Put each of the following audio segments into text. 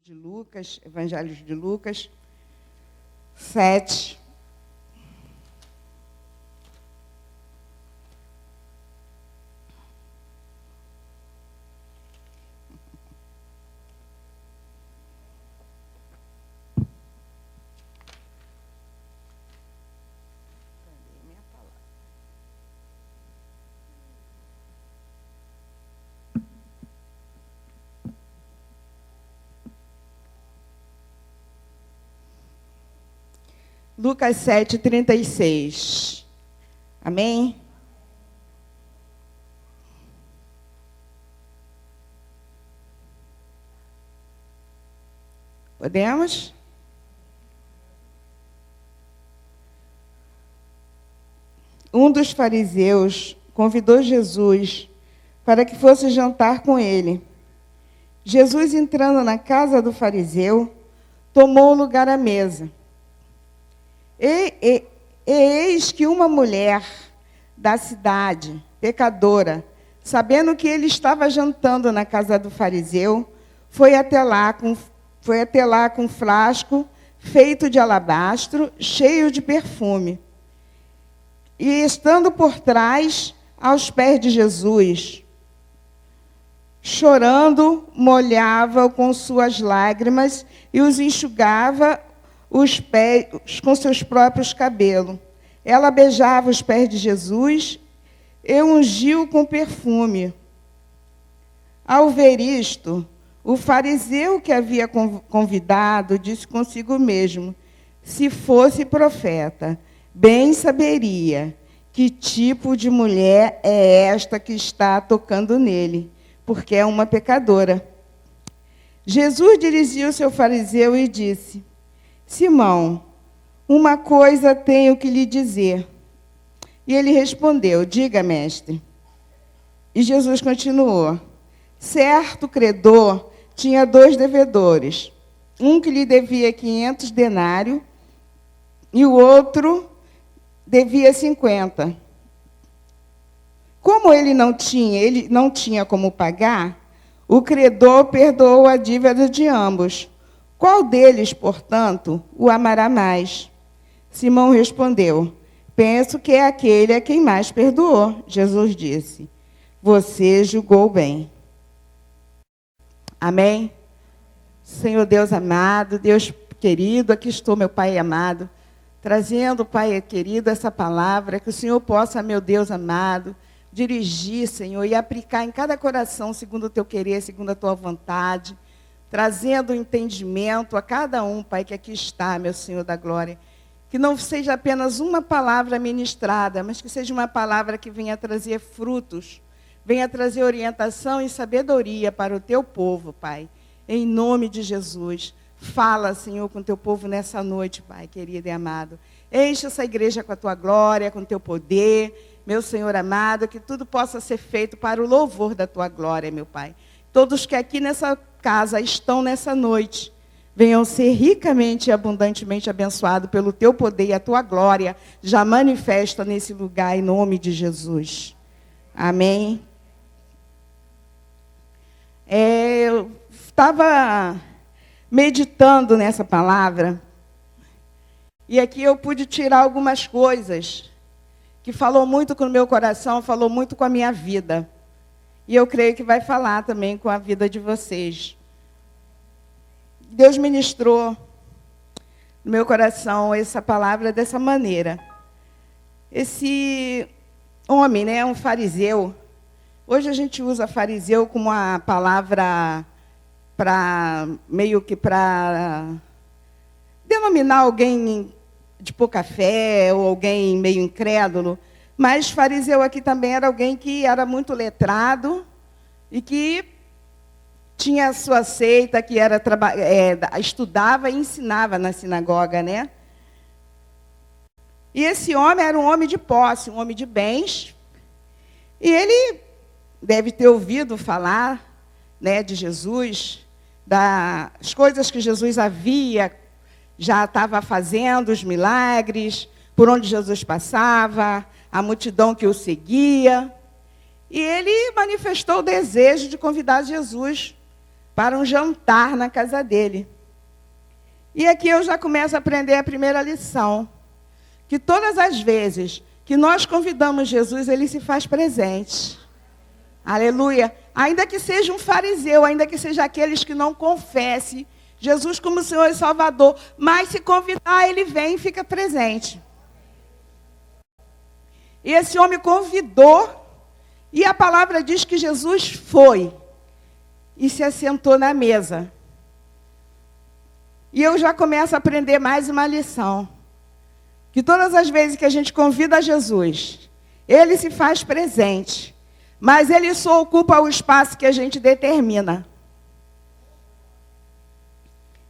de Lucas, Evangelho de Lucas, 7. Lucas 7, 36. Amém? Podemos? Um dos fariseus convidou Jesus para que fosse jantar com ele. Jesus, entrando na casa do fariseu, tomou lugar à mesa. E eis que uma mulher da cidade, pecadora, sabendo que ele estava jantando na casa do fariseu, foi até lá com um frasco feito de alabastro, cheio de perfume. E, estando por trás, aos pés de Jesus, chorando, molhava-o com suas lágrimas e os enxugava os pés com seus próprios cabelos. Ela beijava os pés de Jesus e ungiu com perfume. Ao ver isto, o fariseu que havia convidado disse consigo mesmo: se fosse profeta, bem saberia que tipo de mulher é esta que está tocando nele, porque é uma pecadora. Jesus dirigiu-se ao fariseu e disse: Simão, uma coisa tenho que lhe dizer. E ele respondeu: diga, mestre. E Jesus continuou: certo credor tinha 2 devedores, um que lhe devia 500 denários e o outro devia 50. Como ele não tinha como pagar, o credor perdoou a dívida de ambos. Qual deles, portanto, o amará mais? Simão respondeu: penso que é aquele a quem mais perdoou. Jesus disse: você julgou bem. Amém? Senhor Deus amado, Deus querido, aqui estou, meu Pai amado, trazendo, Pai querido, essa palavra, que o Senhor possa, meu Deus amado, dirigir, Senhor, e aplicar em cada coração, segundo o teu querer, segundo a tua vontade, trazendo entendimento a cada um, Pai, que aqui está, meu Senhor da glória. Que não seja apenas uma palavra ministrada, mas que seja uma palavra que venha trazer frutos, venha trazer orientação e sabedoria para o teu povo, Pai. Em nome de Jesus. Fala, Senhor, com o teu povo nessa noite, Pai, querido e amado. Enche essa igreja com a tua glória, com o teu poder, meu Senhor amado, que tudo possa ser feito para o louvor da tua glória, meu Pai. Todos que aqui nessa casa estão nessa noite, venham ser ricamente e abundantemente abençoados pelo teu poder e a tua glória já manifesta nesse lugar, em nome de Jesus. Amém. Eu estava meditando nessa palavra, e aqui eu pude tirar algumas coisas que falou muito com o meu coração, falou muito com a minha vida. E eu creio que vai falar também com a vida de vocês. Deus ministrou no meu coração essa palavra dessa maneira. Esse homem, né, um fariseu. Hoje a gente usa fariseu como uma palavra meio que para denominar alguém de pouca fé ou alguém meio incrédulo. Mas fariseu aqui também era alguém que era muito letrado e que tinha a sua seita, que era, estudava e ensinava na sinagoga, né? E esse homem era um homem de posse, um homem de bens. E ele deve ter ouvido falar, né, de Jesus, das coisas que Jesus já estava fazendo, os milagres, por onde Jesus passava, a multidão que o seguia. E ele manifestou o desejo de convidar Jesus para um jantar na casa dele. E aqui eu já começo a aprender a primeira lição, que todas as vezes que nós convidamos Jesus, ele se faz presente. Aleluia. Ainda que seja um fariseu, ainda que seja aqueles que não confessem Jesus como Senhor e Salvador, mas se convidar, ele vem e fica presente. E esse homem convidou, e a palavra diz que Jesus foi e se assentou na mesa. E eu já começo a aprender mais uma lição. Que todas as vezes que a gente convida Jesus, ele se faz presente, mas ele só ocupa o espaço que a gente determina.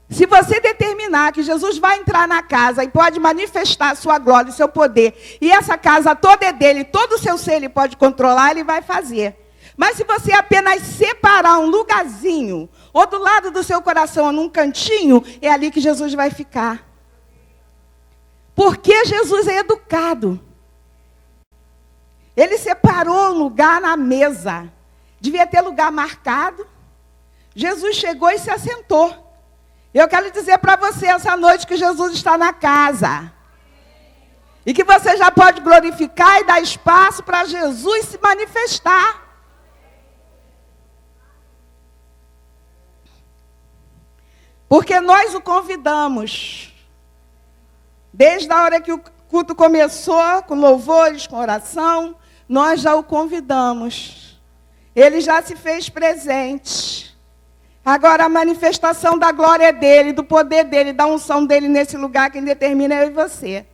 Se você determinar que Jesus vai entrar na casa e pode manifestar a sua glória e seu poder, e essa casa toda é dele, todo o seu ser ele pode controlar, ele vai fazer. Mas se você apenas separar um lugarzinho, ou do lado do seu coração, ou num cantinho, é ali que Jesus vai ficar. Porque Jesus é educado. Ele separou um lugar na mesa. Devia ter lugar marcado. Jesus chegou e se assentou. Eu quero dizer para você essa noite que Jesus está na casa. E que você já pode glorificar e dar espaço para Jesus se manifestar. Porque nós o convidamos. Desde a hora que o culto começou, com louvores, com oração, nós já o convidamos. Ele já se fez presente. Agora a manifestação da glória dele, do poder dele, da unção dele nesse lugar, quem determina é eu e você.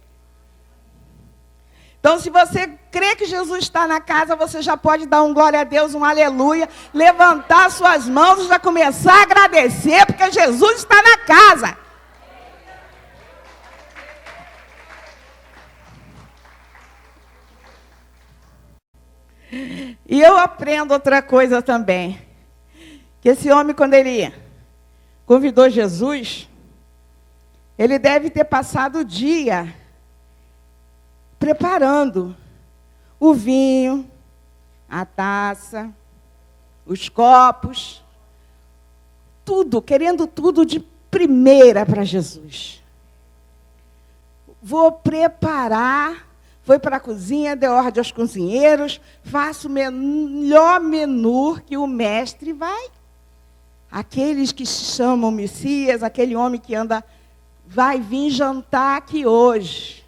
Então, se você crê que Jesus está na casa, você já pode dar um glória a Deus, um aleluia, levantar suas mãos e já começar a agradecer, porque Jesus está na casa. E eu aprendo outra coisa também. Que esse homem, quando ele convidou Jesus, ele deve ter passado o dia preparando o vinho, a taça, os copos, tudo, querendo tudo de primeira para Jesus. Vou preparar, foi para a cozinha, deu ordem aos cozinheiros, faço o melhor menu que o mestre vai. Aqueles que se chamam Messias, aquele homem que anda, vai vir jantar aqui hoje.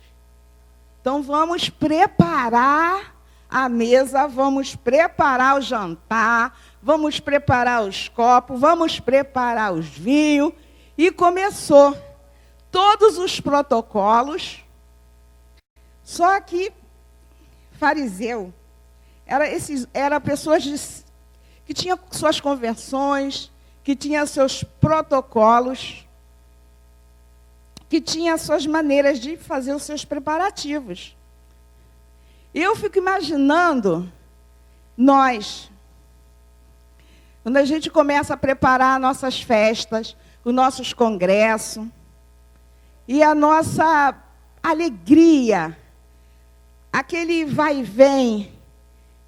Então vamos preparar a mesa, vamos preparar o jantar, vamos preparar os copos, vamos preparar os vinhos. E começou todos os protocolos. Só que fariseu era pessoas que tinham suas conversões, que tinha seus protocolos, que tinha suas maneiras de fazer os seus preparativos. Eu fico imaginando nós, quando a gente começa a preparar nossas festas, os nossos congressos, e a nossa alegria, aquele vai e vem,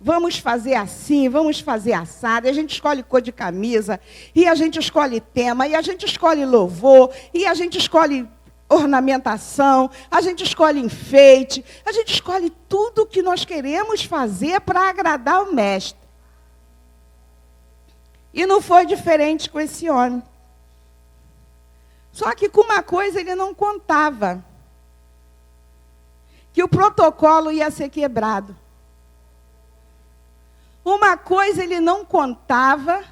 vamos fazer assim, vamos fazer assado, e a gente escolhe cor de camisa, e a gente escolhe tema, e a gente escolhe louvor, e a gente escolhe ornamentação, a gente escolhe enfeite, a gente escolhe tudo o que nós queremos fazer para agradar o mestre. E não foi diferente com esse homem. Só que com uma coisa ele não contava, que o protocolo ia ser quebrado. Uma coisa ele não contava,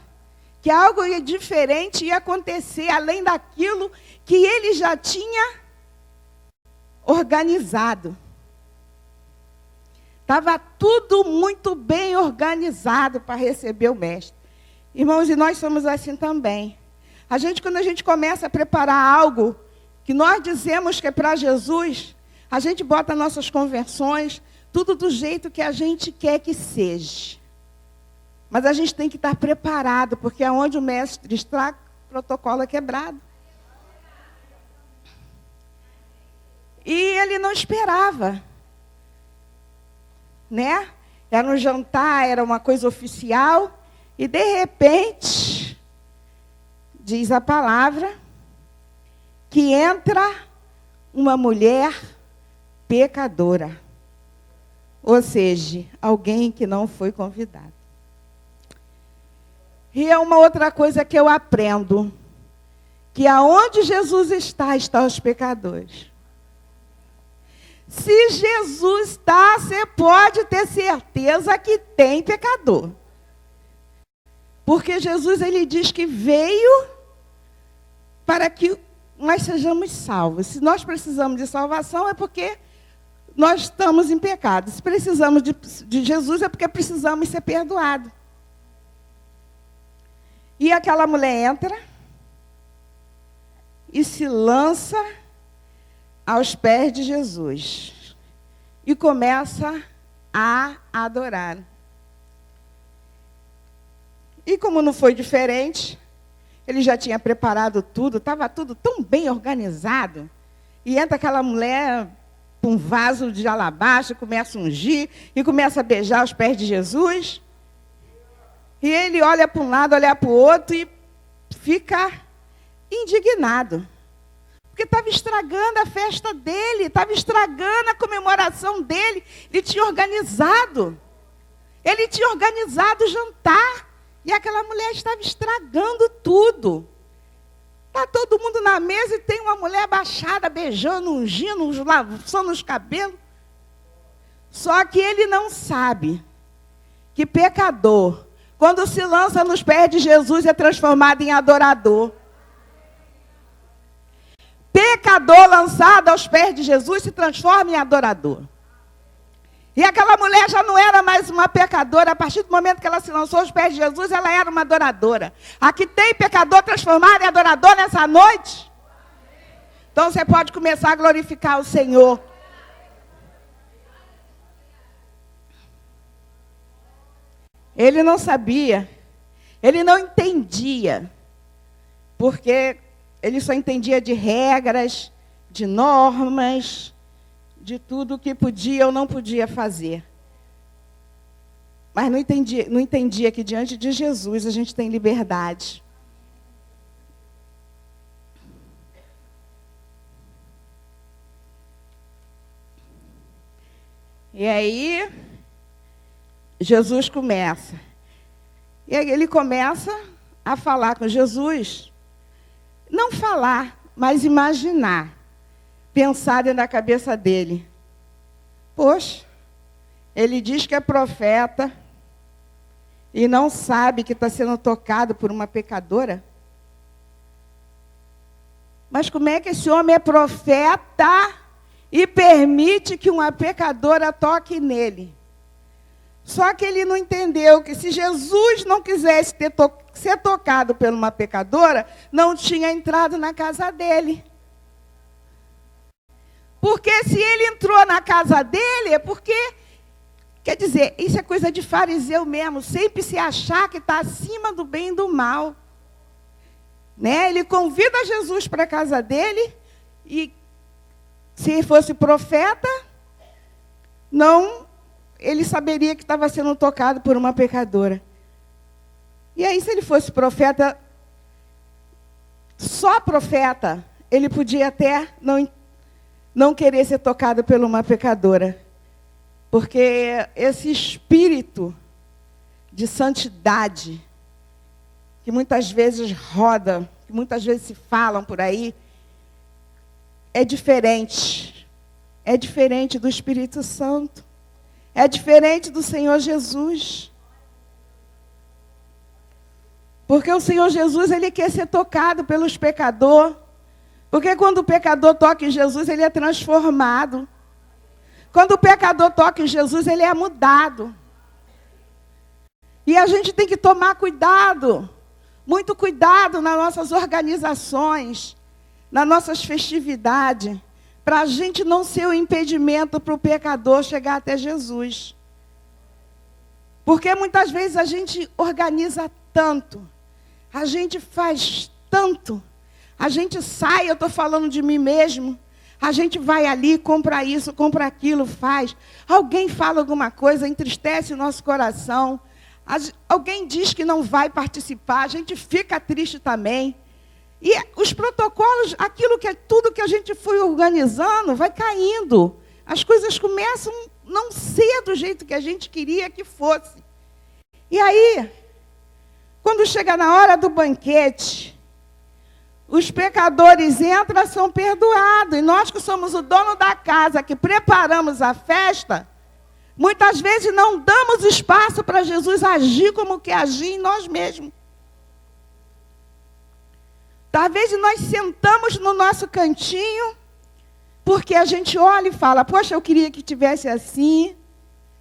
que algo diferente ia acontecer, além daquilo que ele já tinha organizado. Estava tudo muito bem organizado para receber o mestre. Irmãos, e nós somos assim também. Quando a gente começa a preparar algo que nós dizemos que é para Jesus, a gente bota nossas conversões, tudo do jeito que a gente quer que seja. Mas a gente tem que estar preparado, porque aonde o mestre está, o protocolo é quebrado. E ele não esperava, né? Era um jantar, era uma coisa oficial, e de repente, diz a palavra, que entra uma mulher pecadora. Ou seja, alguém que não foi convidado. E é uma outra coisa que eu aprendo, que aonde Jesus está, estão os pecadores. Se Jesus está, você pode ter certeza que tem pecador. Porque Jesus, ele diz que veio para que nós sejamos salvos. Se nós precisamos de salvação, é porque nós estamos em pecado. Se precisamos de Jesus, é porque precisamos ser perdoados. E aquela mulher entra e se lança aos pés de Jesus. E começa a adorar. E como não foi diferente, ele já tinha preparado tudo, estava tudo tão bem organizado. E entra aquela mulher com um vaso de alabastro, começa a ungir e começa a beijar os pés de Jesus. E ele olha para um lado, olha para o outro e fica indignado. Porque estava estragando a festa dele, estava estragando a comemoração dele. Ele tinha organizado o jantar. E aquela mulher estava estragando tudo. Está todo mundo na mesa e tem uma mulher abaixada, beijando, ungindo, lavando os cabelos. Só que ele não sabe que pecador, quando se lança nos pés de Jesus, é transformado em adorador. Pecador lançado aos pés de Jesus se transforma em adorador. E aquela mulher já não era mais uma pecadora. A partir do momento que ela se lançou aos pés de Jesus, ela era uma adoradora. Aqui tem pecador transformado em adorador nessa noite? Então você pode começar a glorificar o Senhor. Ele não sabia, ele não entendia, porque ele só entendia de regras, de normas, de tudo o que podia ou não podia fazer. Mas não entendia que diante de Jesus a gente tem liberdade. E aí, Jesus começa. E aí ele começa a falar com Jesus. Não falar, mas imaginar. Pensar dentro da cabeça dele. Poxa, ele diz que é profeta e não sabe que está sendo tocado por uma pecadora. Mas como é que esse homem é profeta e permite que uma pecadora toque nele? Só que ele não entendeu que se Jesus não quisesse ser tocado por uma pecadora, não tinha entrado na casa dele. Porque se ele entrou na casa dele, é porque, quer dizer, isso é coisa de fariseu mesmo, sempre se achar que está acima do bem e do mal. Né? Ele convida Jesus para a casa dele, e se fosse profeta, ele saberia que estava sendo tocado por uma pecadora. E aí, se ele fosse profeta, só profeta, ele podia até não querer ser tocado por uma pecadora. Porque esse espírito de santidade, que muitas vezes roda, que muitas vezes se falam por aí, é diferente. É diferente do Espírito Santo. É diferente do Senhor Jesus. Porque o Senhor Jesus, ele quer ser tocado pelos pecadores. Porque quando o pecador toca em Jesus, ele é transformado. Quando o pecador toca em Jesus, ele é mudado. E a gente tem que tomar cuidado, muito cuidado nas nossas organizações, nas nossas festividades, para a gente não ser um impedimento para o pecador chegar até Jesus. Porque muitas vezes a gente organiza tanto, a gente faz tanto, a gente sai, eu estou falando de mim mesmo, a gente vai ali, compra isso, compra aquilo, faz. Alguém fala alguma coisa, entristece o nosso coração. Alguém diz que não vai participar, a gente fica triste também. E os protocolos, tudo que a gente foi organizando, vai caindo. As coisas começam a não ser do jeito que a gente queria que fosse. E aí, quando chega na hora do banquete, os pecadores entram, são perdoados. E nós que somos o dono da casa, que preparamos a festa, muitas vezes não damos espaço para Jesus agir como quer agir em nós mesmos. Talvez nós sentamos no nosso cantinho, porque a gente olha e fala, poxa, eu queria que tivesse assim,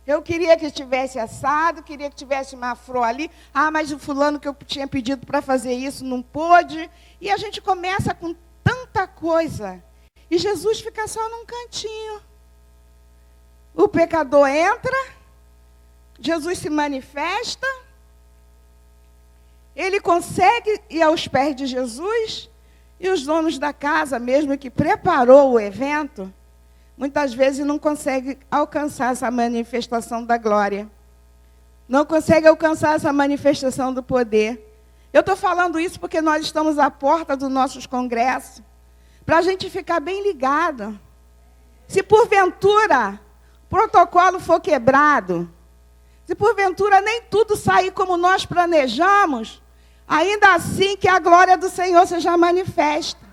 eu queria que tivesse assado, queria que tivesse uma afro ali, mas o fulano que eu tinha pedido para fazer isso não pôde. E a gente começa com tanta coisa, e Jesus fica só num cantinho. O pecador entra, Jesus se manifesta, ele consegue ir aos pés de Jesus, e os donos da casa, mesmo que preparou o evento, muitas vezes não conseguem alcançar essa manifestação da glória. Não conseguem alcançar essa manifestação do poder. Eu estou falando isso porque nós estamos à porta dos nossos congressos, para a gente ficar bem ligado. Se porventura o protocolo for quebrado, se porventura nem tudo sair como nós planejamos, ainda assim que a glória do Senhor seja manifesta.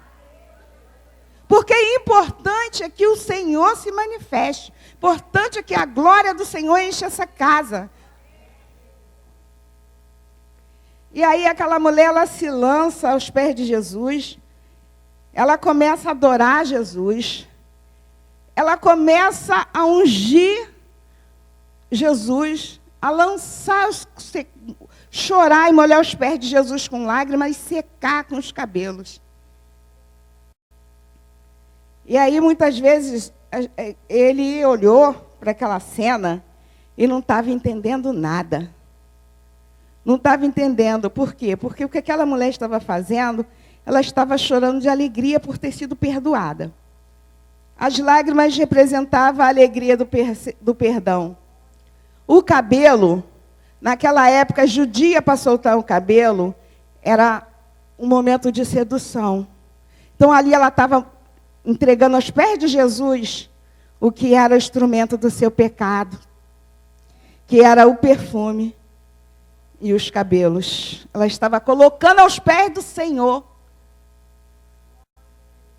Porque é importante que o Senhor se manifeste. Importante é que a glória do Senhor enche essa casa. E aí aquela mulher, ela se lança aos pés de Jesus. Ela começa a adorar Jesus. Ela começa a ungir Jesus, a lançar, chorar e molhar os pés de Jesus com lágrimas e secar com os cabelos. E aí, muitas vezes, ele olhou para aquela cena e não estava entendendo nada. Não estava entendendo. Por quê? Porque o que aquela mulher estava fazendo, ela estava chorando de alegria por ter sido perdoada. As lágrimas representavam a alegria do perdão. O cabelo, naquela época judia, para soltar o cabelo, era um momento de sedução. Então, ali ela estava entregando aos pés de Jesus o que era o instrumento do seu pecado, que era o perfume e os cabelos. Ela estava colocando aos pés do Senhor.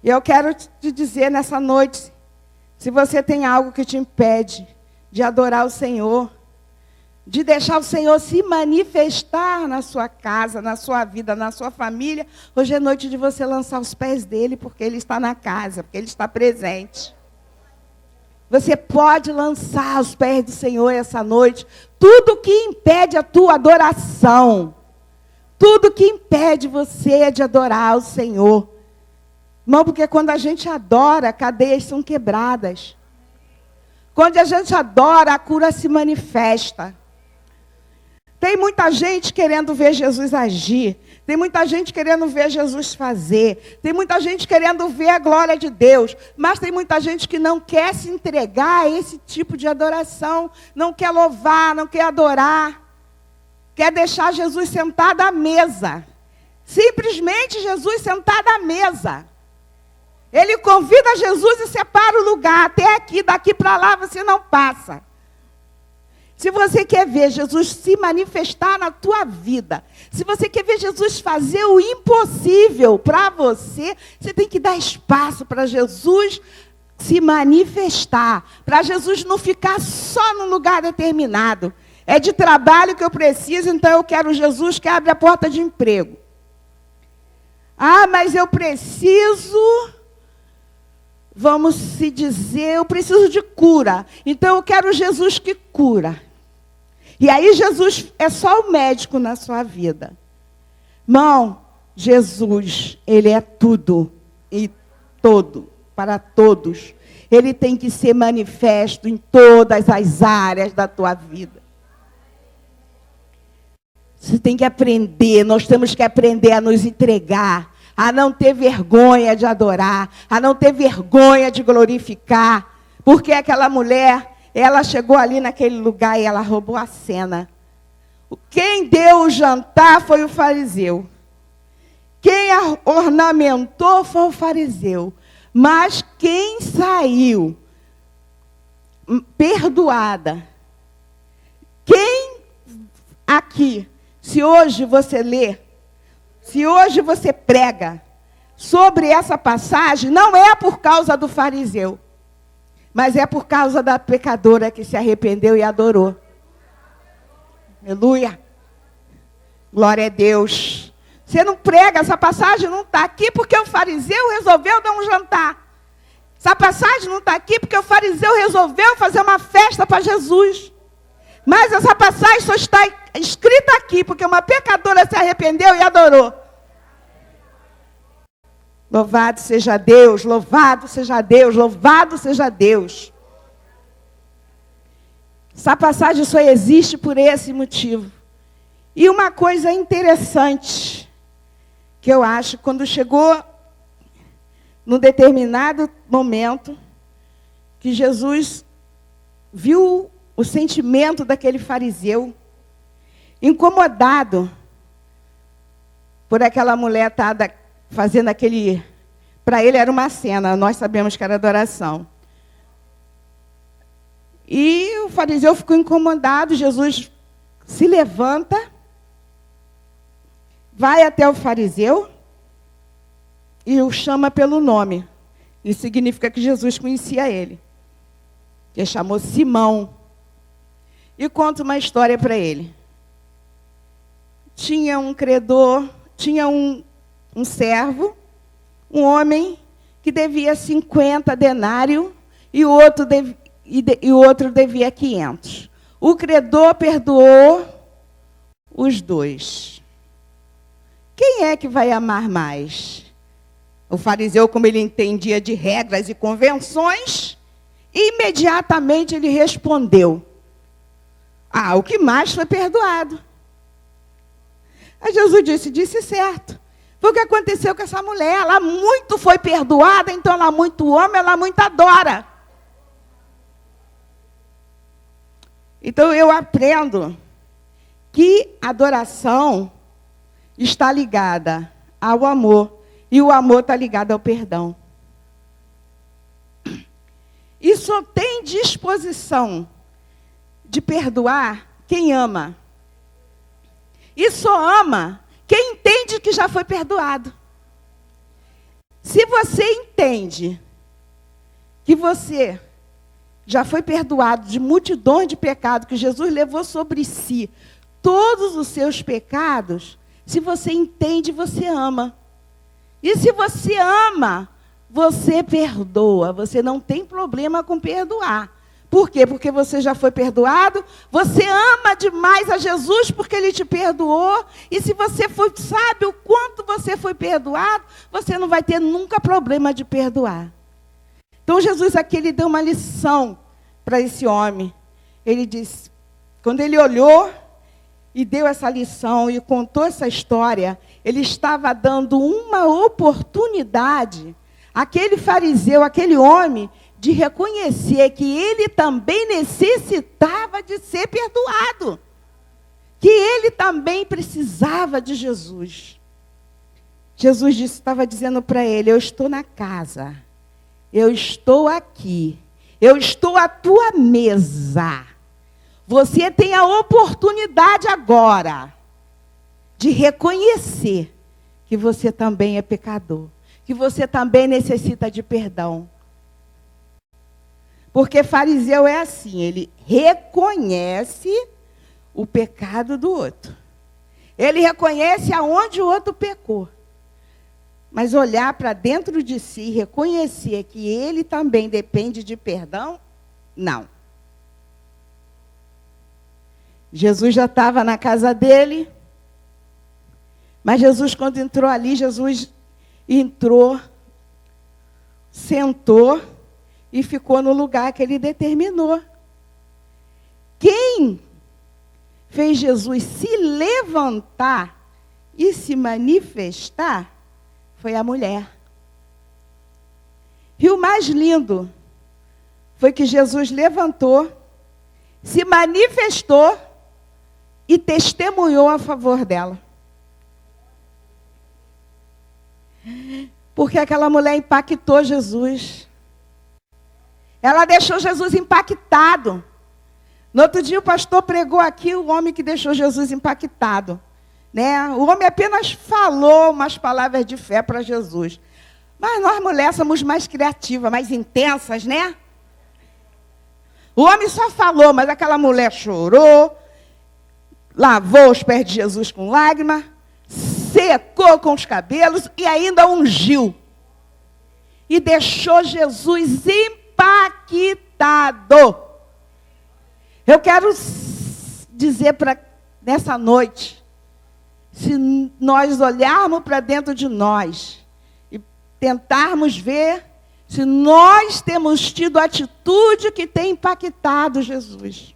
E eu quero te dizer nessa noite, se você tem algo que te impede de adorar o Senhor, de deixar o Senhor se manifestar na sua casa, na sua vida, na sua família, hoje é noite de você lançar os pés dele, porque ele está na casa, porque ele está presente. Você pode lançar os pés do Senhor essa noite, tudo que impede a tua adoração, tudo que impede você de adorar o Senhor. Irmão, porque quando a gente adora, cadeias são quebradas. Quando a gente adora, a cura se manifesta. Tem muita gente querendo ver Jesus agir. Tem muita gente querendo ver Jesus fazer. Tem muita gente querendo ver a glória de Deus. Mas tem muita gente que não quer se entregar a esse tipo de adoração. Não quer louvar, não quer adorar. Quer deixar Jesus sentado à mesa. Simplesmente Jesus sentado à mesa. Ele convida Jesus e separa o lugar. Até aqui, daqui para lá, você não passa. Se você quer ver Jesus se manifestar na tua vida, se você quer ver Jesus fazer o impossível para você, você tem que dar espaço para Jesus se manifestar, para Jesus não ficar só num lugar determinado. É de trabalho que eu preciso, então eu quero Jesus que abre a porta de emprego. Mas eu preciso... Vamos se dizer, eu preciso de cura. Então eu quero Jesus que cura. E aí Jesus é só o médico na sua vida. Irmão, Jesus, ele é tudo e todo, para todos. Ele tem que ser manifesto em todas as áreas da tua vida. Você tem que aprender, nós temos que aprender a nos entregar. A não ter vergonha de adorar, a não ter vergonha de glorificar. Porque aquela mulher, ela chegou ali naquele lugar e ela roubou a cena. Quem deu o jantar foi o fariseu. Quem a ornamentou foi o fariseu. Mas quem saiu perdoada? Quem aqui, se hoje você lê, se hoje você prega sobre essa passagem, não é por causa do fariseu, mas é por causa da pecadora que se arrependeu e adorou. Aleluia. Glória a Deus. Você não prega, essa passagem não está aqui porque o fariseu resolveu dar um jantar. Essa passagem não está aqui porque o fariseu resolveu fazer uma festa para Jesus. Mas essa passagem só está escrita aqui porque uma pecadora se arrependeu e adorou. Louvado seja Deus, louvado seja Deus, louvado seja Deus. Essa passagem só existe por esse motivo. E uma coisa interessante que eu acho, quando chegou num determinado momento, que Jesus viu o sentimento daquele fariseu, incomodado por aquela mulher estar fazendo aquele... Para ele era uma cena, nós sabemos que era adoração. E o fariseu ficou incomodado, Jesus se levanta, vai até o fariseu e o chama pelo nome. Isso significa que Jesus conhecia ele. Ele chamou Simão e conta uma história para ele. Tinha um credor, tinha um servo, um homem que devia 50 denários e o outro devia 500. O credor perdoou os dois. Quem é que vai amar mais? O fariseu, como ele entendia de regras e convenções, imediatamente ele respondeu: o que mais foi perdoado. Aí Jesus disse certo. Foi o que aconteceu com essa mulher. Ela muito foi perdoada, então ela muito ama, ela muito adora. Então eu aprendo que a adoração está ligada ao amor. E o amor está ligado ao perdão. E só tem disposição de perdoar quem ama. E só ama quem entende que já foi perdoado. Se você entende que você já foi perdoado de multidões de pecados, que Jesus levou sobre si todos os seus pecados, se você entende, você ama. E se você ama, você perdoa. Você não tem problema com perdoar. Por quê? Porque você já foi perdoado. Você ama demais a Jesus porque Ele te perdoou. E se você sabe o quanto você foi perdoado, você não vai ter nunca problema de perdoar. Então Jesus aqui, Ele deu uma lição para esse homem. Ele disse, quando ele olhou e deu essa lição e contou essa história, ele estava dando uma oportunidade àquele fariseu, aquele homem, de reconhecer que ele também necessitava de ser perdoado. Que ele também precisava de Jesus. Jesus estava dizendo para ele, eu estou na casa, eu estou aqui, eu estou à tua mesa. Você tem a oportunidade agora de reconhecer que você também é pecador, que você também necessita de perdão. Porque fariseu é assim, ele reconhece o pecado do outro. Ele reconhece aonde o outro pecou. Mas olhar para dentro de si, reconhecer que ele também depende de perdão, não. Jesus já estava na casa dele, mas Jesus, quando entrou ali, Jesus entrou, sentou e ficou no lugar que ele determinou. Quem fez Jesus se levantar e se manifestar foi a mulher. E o mais lindo foi que Jesus levantou, se manifestou e testemunhou a favor dela. Porque aquela mulher impactou Jesus. Ela deixou Jesus impactado. No outro dia o pastor pregou aqui o homem que deixou Jesus impactado. Né? O homem apenas falou umas palavras de fé para Jesus. Mas nós mulheres somos mais criativas, mais intensas, né? O homem só falou, mas aquela mulher chorou, lavou os pés de Jesus com lágrima, secou com os cabelos e ainda ungiu. E deixou Jesus impactado. Eu quero dizer nessa noite, se nós olharmos para dentro de nós e tentarmos ver se nós temos tido a atitude que tem impactado Jesus.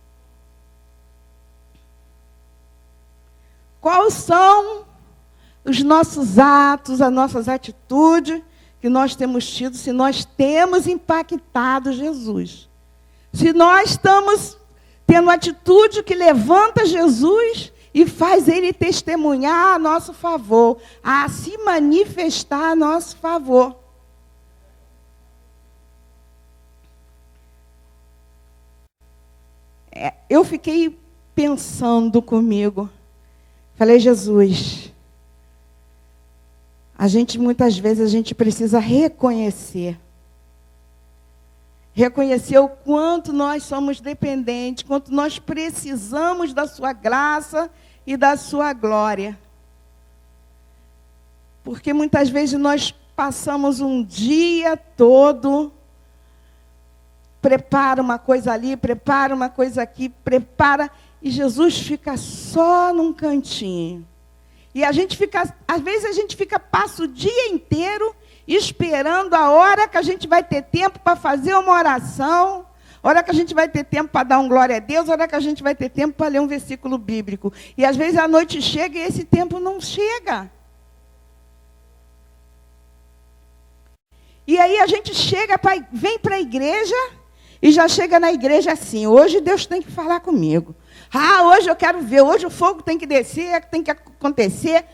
Quais são os nossos atos, as nossas atitudes que nós temos tido, se nós temos impactado Jesus? Se nós estamos tendo atitude que levanta Jesus e faz ele testemunhar a nosso favor, a se manifestar a nosso favor. Eu fiquei pensando comigo. Falei, Jesus, muitas vezes a gente precisa reconhecer o quanto nós somos dependentes, quanto nós precisamos da sua graça e da sua glória. Porque muitas vezes nós passamos um dia todo, prepara uma coisa ali, prepara uma coisa aqui, e Jesus fica só num cantinho. E às vezes a gente passa o dia inteiro esperando a hora que a gente vai ter tempo para fazer uma oração, a hora que a gente vai ter tempo para dar um glória a Deus, a hora que a gente vai ter tempo para ler um versículo bíblico. E às vezes a noite chega e esse tempo não chega. E aí a gente vem para a igreja e já chega na igreja assim, hoje Deus tem que falar comigo. Hoje eu quero ver, hoje o fogo tem que descer, tem que acontecer.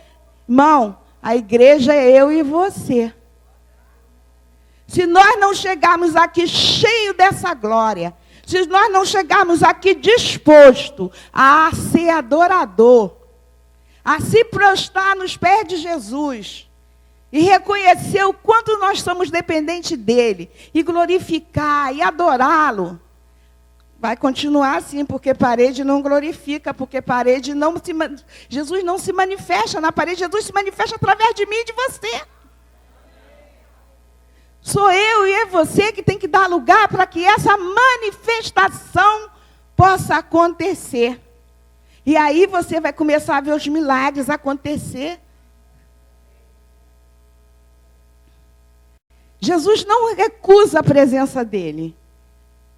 Irmão, a igreja é eu e você. Se nós não chegarmos aqui cheio dessa glória, se nós não chegarmos aqui disposto a ser adorador, a se prostrar nos pés de Jesus e reconhecer o quanto nós somos dependentes dele, e glorificar e adorá-lo, vai continuar assim, porque parede não glorifica, porque parede não Jesus não se manifesta na parede, Jesus se manifesta através de mim e de você. Sou eu e é você que tem que dar lugar para que essa manifestação possa acontecer. E aí você vai começar a ver os milagres acontecer. Jesus não recusa a presença dele.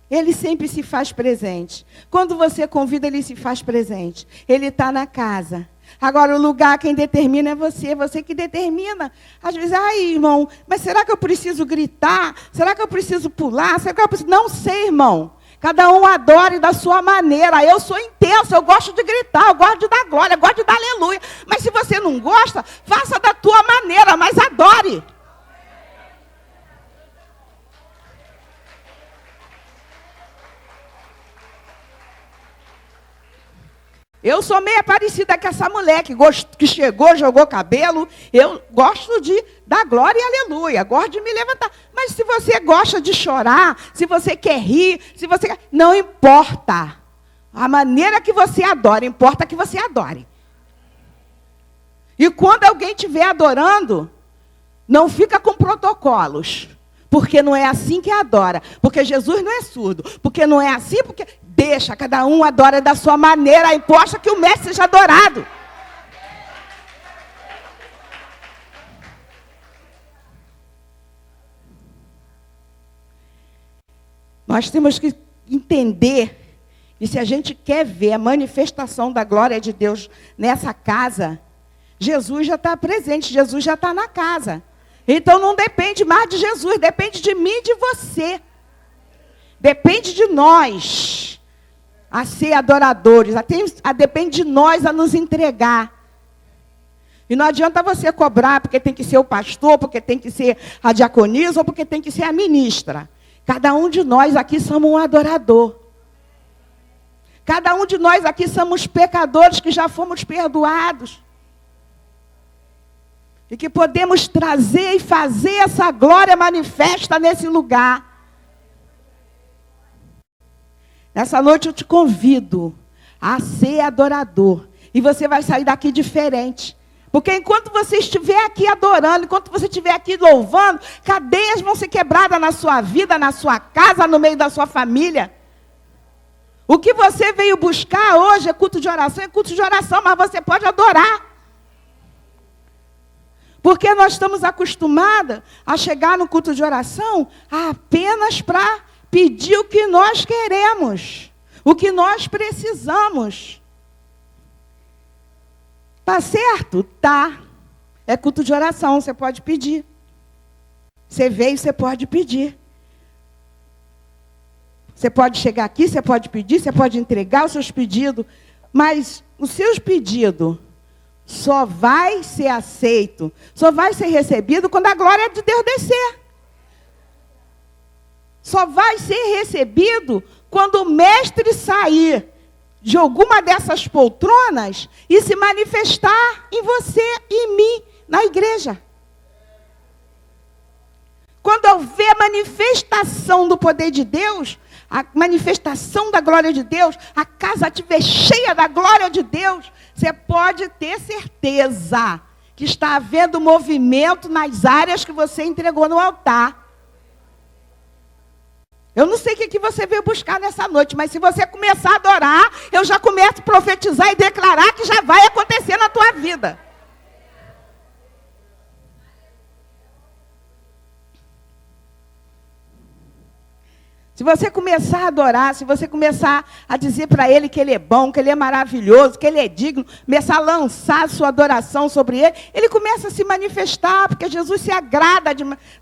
Ele sempre se faz presente. Quando você convida, ele se faz presente. Ele está na casa. Agora, o lugar, quem determina é você que determina. Às vezes, irmão, mas será que eu preciso gritar? Será que eu preciso pular? Será que eu preciso... Não sei, irmão. Cada um adore da sua maneira. Eu sou intensa, eu gosto de gritar, eu gosto de dar glória, eu gosto de dar aleluia. Mas se você não gosta, faça da tua maneira, mas adore. Eu sou meio parecida com essa mulher que chegou, jogou cabelo. Eu gosto de dar glória e aleluia, gosto de me levantar. Mas se você gosta de chorar, se você quer rir, não importa. A maneira que você adora, importa que você adore. E quando alguém estiver adorando, não fica com protocolos. Porque não é assim que adora. Porque Jesus não é surdo. Porque não é assim, porque... Deixa, cada um adora da sua maneira. Importa que o mestre seja adorado. Nós temos que entender que se a gente quer ver a manifestação da glória de Deus nessa casa, Jesus já está presente, Jesus já está na casa. Então não depende mais de Jesus, depende de mim e de você. Depende de nós a ser adoradores, depende de nós a nos entregar. E não adianta você cobrar porque tem que ser o pastor, porque tem que ser a diaconisa ou porque tem que ser a ministra. Cada um de nós aqui somos um adorador. Cada um de nós aqui somos pecadores que já fomos perdoados. E que podemos trazer e fazer essa glória manifesta nesse lugar. Nessa noite eu te convido a ser adorador. E você vai sair daqui diferente. Porque enquanto você estiver aqui adorando, enquanto você estiver aqui louvando, cadeias vão ser quebradas na sua vida, na sua casa, no meio da sua família. O que você veio buscar hoje é culto de oração, mas você pode adorar. Porque nós estamos acostumados a chegar no culto de oração apenas para pedir o que nós queremos, o que nós precisamos. Tá certo? Tá. É culto de oração, você pode pedir. Você veio, você pode pedir. Você pode chegar aqui, você pode pedir, você pode entregar os seus pedidos. Mas os seus pedidos só vai ser aceito, só vai ser recebido quando a glória de Deus descer. Só vai ser recebido quando o mestre sair de alguma dessas poltronas e se manifestar em você e em mim, na igreja. Quando houver manifestação do poder de Deus, a manifestação da glória de Deus, a casa estiver cheia da glória de Deus, você pode ter certeza que está havendo movimento nas áreas que você entregou no altar. Eu não sei o que você veio buscar nessa noite, mas se você começar a adorar, eu já começo a profetizar e declarar que já vai acontecer na tua vida. Se você começar a adorar, se você começar a dizer para Ele que Ele é bom, que Ele é maravilhoso, que Ele é digno, começar a lançar a sua adoração sobre Ele, Ele começa a se manifestar, porque Jesus se agrada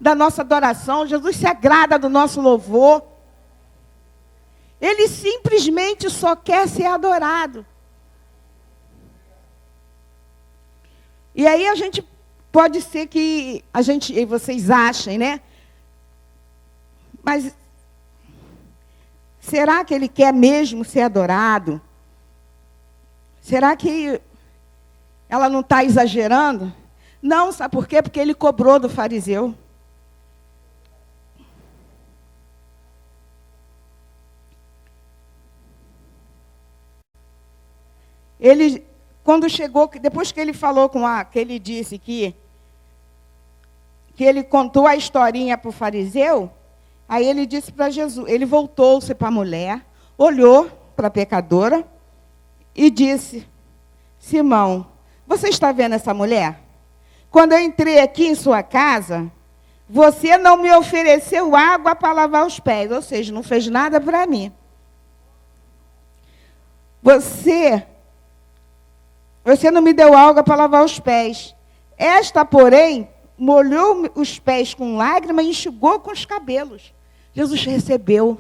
da nossa adoração, Jesus se agrada do nosso louvor. Ele simplesmente só quer ser adorado. E aí a gente, pode ser que vocês achem, né? Mas será que Ele quer mesmo ser adorado? Será que ela não está exagerando? Não, sabe por quê? Porque Ele cobrou do fariseu. Ele, quando chegou, depois que ele falou que ele disse que ele contou a historinha para o fariseu, aí ele disse para Jesus, ele voltou-se para a mulher, olhou para a pecadora e disse: Simão, você está vendo essa mulher? Quando eu entrei aqui em sua casa, você não me ofereceu água para lavar os pés, ou seja, não fez nada para mim. Você não me deu água para lavar os pés. Esta, porém, molhou os pés com lágrimas e enxugou com os cabelos. Jesus recebeu.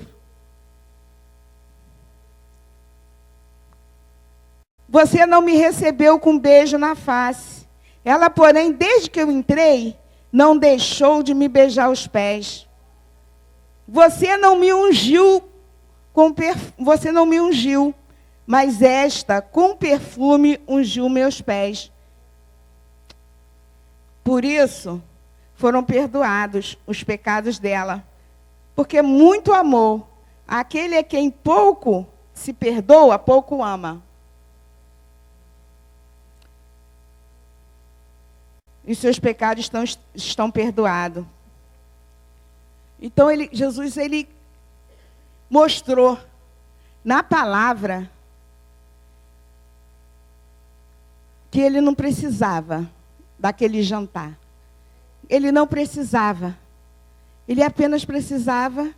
Você não me recebeu com um beijo na face. Ela, porém, desde que eu entrei, não deixou de me beijar os pés. Você não me ungiu mas esta, com perfume, ungiu meus pés. Por isso, foram perdoados os pecados dela. Porque muito amor, aquele a quem pouco se perdoa, pouco ama. E seus pecados estão perdoados. Então, Jesus mostrou na palavra que ele não precisava daquele jantar. Ele não precisava. Ele apenas precisava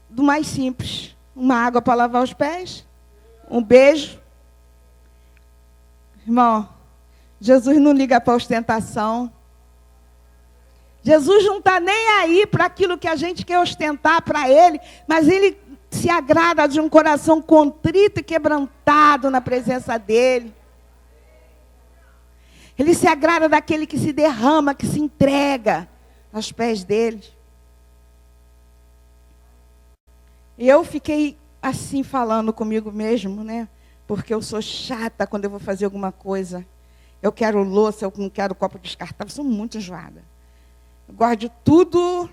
do mais simples. Uma água para lavar os pés, um beijo. Irmão, Jesus não liga para a ostentação. Jesus não está nem aí para aquilo que a gente quer ostentar para Ele, mas Ele se agrada de um coração contrito e quebrantado na presença dEle. Ele se agrada daquele que se derrama, que se entrega aos pés dele. E eu fiquei assim falando comigo mesmo, né? Porque eu sou chata quando eu vou fazer alguma coisa. Eu quero louça, eu não quero copo descartável, eu sou muito enjoada. Eu gosto de tudo.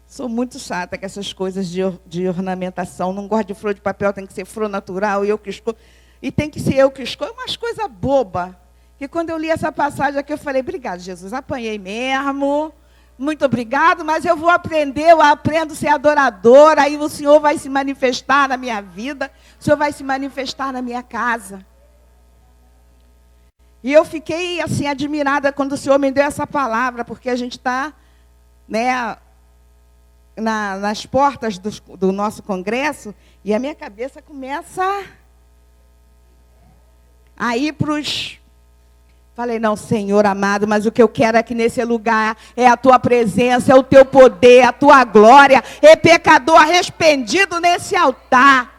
Sou muito chata com essas coisas de ornamentação. Não gosto de flor de papel, tem que ser flor natural, eu que escolho. E tem que ser eu que escolho, umas coisas bobas. Que quando eu li essa passagem aqui, eu falei, obrigado, Jesus, apanhei mesmo. Muito obrigado, mas eu vou aprender, eu aprendo a ser adoradora, aí o Senhor vai se manifestar na minha vida, o Senhor vai se manifestar na minha casa. E eu fiquei assim admirada quando o Senhor me deu essa palavra, porque a gente está, né, nas portas do nosso congresso, e a minha cabeça começa a ir para os... Falei, não, Senhor amado, mas o que eu quero aqui nesse lugar é a tua presença, é o teu poder, a tua glória. É pecador arrependido nesse altar.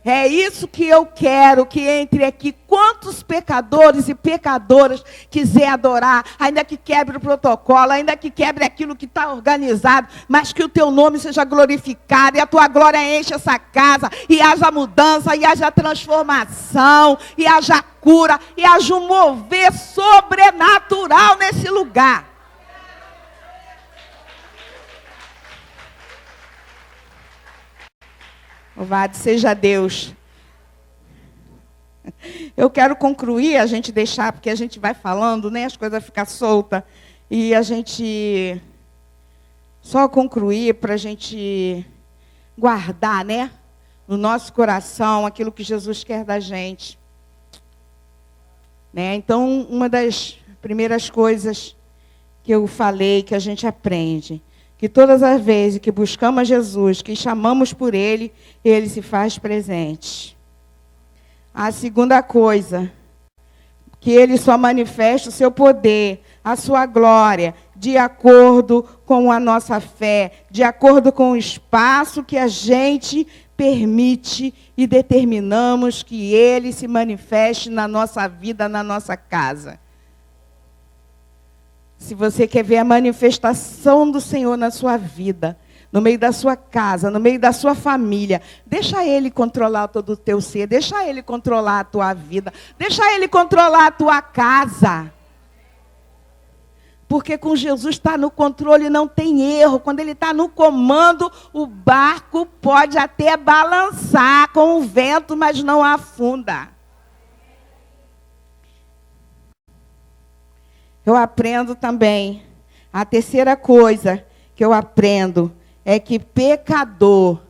É isso que eu quero, que entre aqui. Quantos pecadores e pecadoras quiser adorar, ainda que quebre o protocolo, ainda que quebre aquilo que está organizado, mas que o teu nome seja glorificado e a tua glória enche essa casa, e haja mudança, e haja transformação, e haja cura, e haja um mover sobrenatural nesse lugar. Louvado seja Deus. Eu quero concluir, a gente deixar, porque a gente vai falando, né? As coisas ficam soltas. E a gente só concluir para a gente guardar, né? No nosso coração aquilo que Jesus quer da gente. Né? Então, uma das primeiras coisas que eu falei, que a gente aprende, que todas as vezes que buscamos Jesus, que chamamos por Ele, Ele se faz presente. A segunda coisa, que Ele só manifesta o seu poder, a sua glória, de acordo com a nossa fé, de acordo com o espaço que a gente permite e determinamos que Ele se manifeste na nossa vida, na nossa casa. Se você quer ver a manifestação do Senhor na sua vida, no meio da sua casa, no meio da sua família, deixa Ele controlar todo o teu ser, deixa Ele controlar a tua vida, deixa Ele controlar a tua casa. Porque com Jesus está no controle, não tem erro. Quando Ele está no comando, o barco pode até balançar com o vento, mas não afunda. Eu aprendo também, a terceira coisa que eu aprendo é que pecador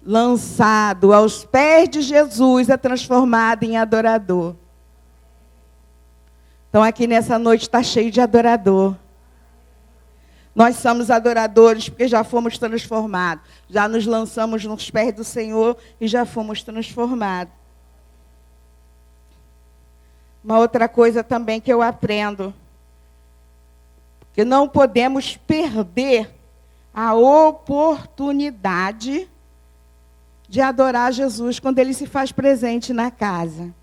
lançado aos pés de Jesus é transformado em adorador. Então aqui nessa noite está cheio de adorador. Nós somos adoradores porque já fomos transformados. Já nos lançamos nos pés do Senhor e já fomos transformados. Uma outra coisa também que eu aprendo, que não podemos perder a oportunidade de adorar Jesus quando Ele se faz presente na casa.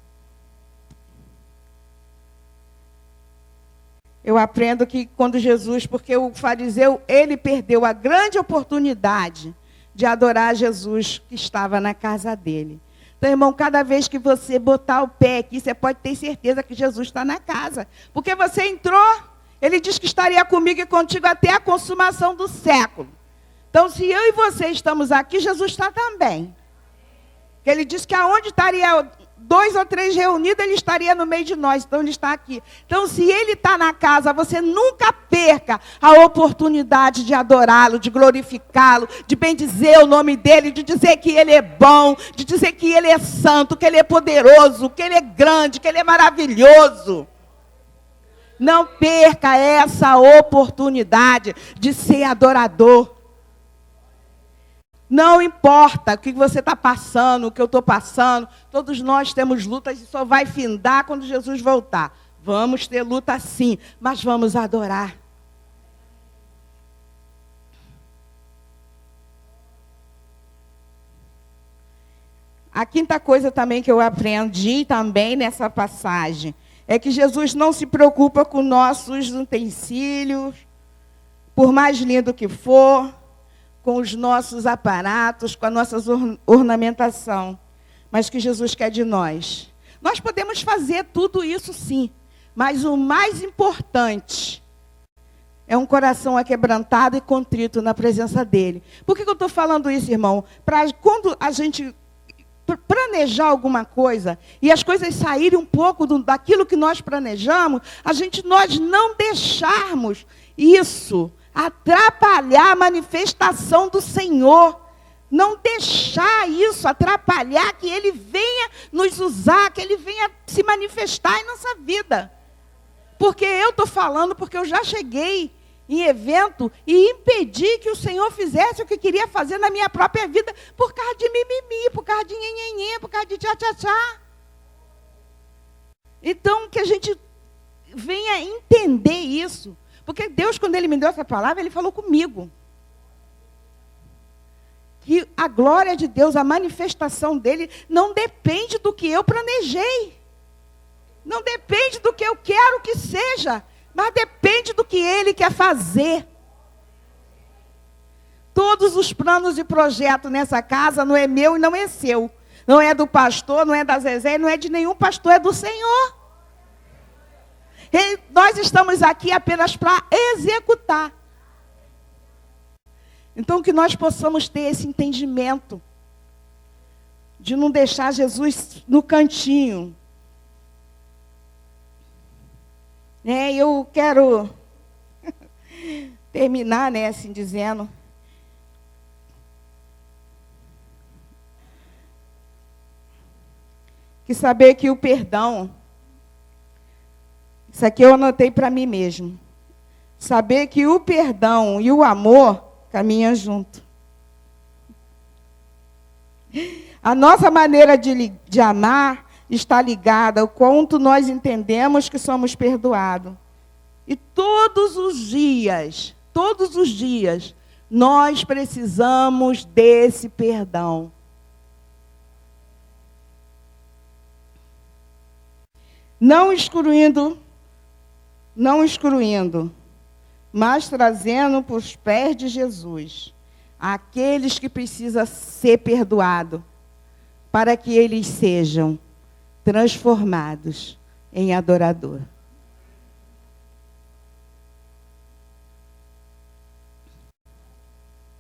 Eu aprendo que quando Jesus, porque o fariseu, ele perdeu a grande oportunidade de adorar Jesus que estava na casa dele. Então, irmão, cada vez que você botar o pé aqui, você pode ter certeza que Jesus está na casa. Porque você entrou, Ele diz que estaria comigo e contigo até a consumação do século. Então, se eu e você estamos aqui, Jesus está também. Porque Ele diz que aonde estaria 2 ou 3 reunidos, Ele estaria no meio de nós. Então, Ele está aqui. Então, se Ele está na casa, você nunca perca a oportunidade de adorá-lo, de glorificá-lo, de bendizer o nome dEle, de dizer que Ele é bom, de dizer que Ele é santo, que Ele é poderoso, que Ele é grande, que Ele é maravilhoso. Não perca essa oportunidade de ser adorador. Não importa o que você está passando, o que eu estou passando. Todos nós temos lutas e só vai findar quando Jesus voltar. Vamos ter luta sim, mas vamos adorar. A quinta coisa também que eu aprendi também nessa passagem é que Jesus não se preocupa com nossos utensílios, por mais lindo que for, com os nossos aparatos, com a nossa ornamentação, mas que Jesus quer de nós. Nós podemos fazer tudo isso sim, mas o mais importante é um coração aquebrantado e contrito na presença dele. Por que eu estou falando isso, irmão? Para quando a gente planejar alguma coisa e as coisas saírem um pouco daquilo que nós planejamos, nós não deixarmos isso atrapalhar a manifestação do Senhor. Não deixar isso atrapalhar que Ele venha nos usar, que Ele venha se manifestar em nossa vida. Porque eu estou falando, porque eu já cheguei em evento e impedi que o Senhor fizesse o que queria fazer na minha própria vida por causa de mimimi, por causa de nhenhenhê, por causa de tchá-tchá-tchá. Então, que a gente venha entender isso. Porque Deus, quando Ele me deu essa palavra, Ele falou comigo. Que a glória de Deus, a manifestação dEle, não depende do que eu planejei. Não depende do que eu quero que seja. Mas depende do que Ele quer fazer. Todos os planos e projetos nessa casa não é meu e não é seu. Não é do pastor, não é da Zezé, não é de nenhum pastor, é do Senhor. Nós estamos aqui apenas para executar. Então que nós possamos ter esse entendimento de não deixar Jesus no cantinho. Eu quero terminar, assim dizendo que saber que o perdão, isso aqui eu anotei para mim mesmo, saber que o perdão e o amor caminham junto. A nossa maneira de amar está ligada ao quanto nós entendemos que somos perdoados. E todos os dias, nós precisamos desse perdão. Não excluindo, mas trazendo para os pés de Jesus aqueles que precisam ser perdoados, para que eles sejam transformados em adorador.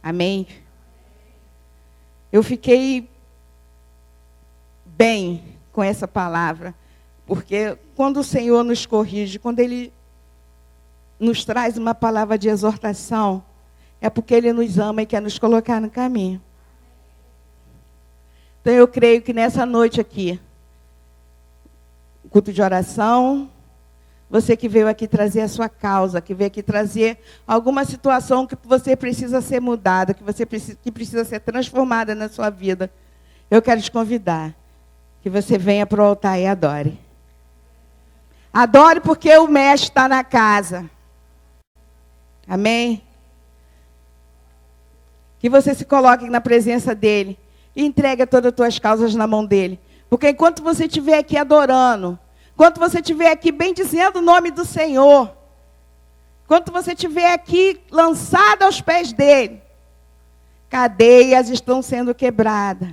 Amém? Eu fiquei bem com essa palavra, porque quando o Senhor nos corrige, quando Ele nos traz uma palavra de exortação, é porque Ele nos ama e quer nos colocar no caminho. Então eu creio que nessa noite aqui, culto de oração, você que veio aqui trazer a sua causa, que veio aqui trazer alguma situação que você precisa ser mudada, que precisa ser transformada na sua vida, eu quero te convidar que você venha para o altar e adore. Adore porque o mestre está na casa. Amém? Que você se coloque na presença dele e entregue todas as tuas causas na mão dele. Porque enquanto você estiver aqui adorando, enquanto você estiver aqui bendizendo o nome do Senhor, enquanto você estiver aqui lançado aos pés dele, cadeias estão sendo quebradas.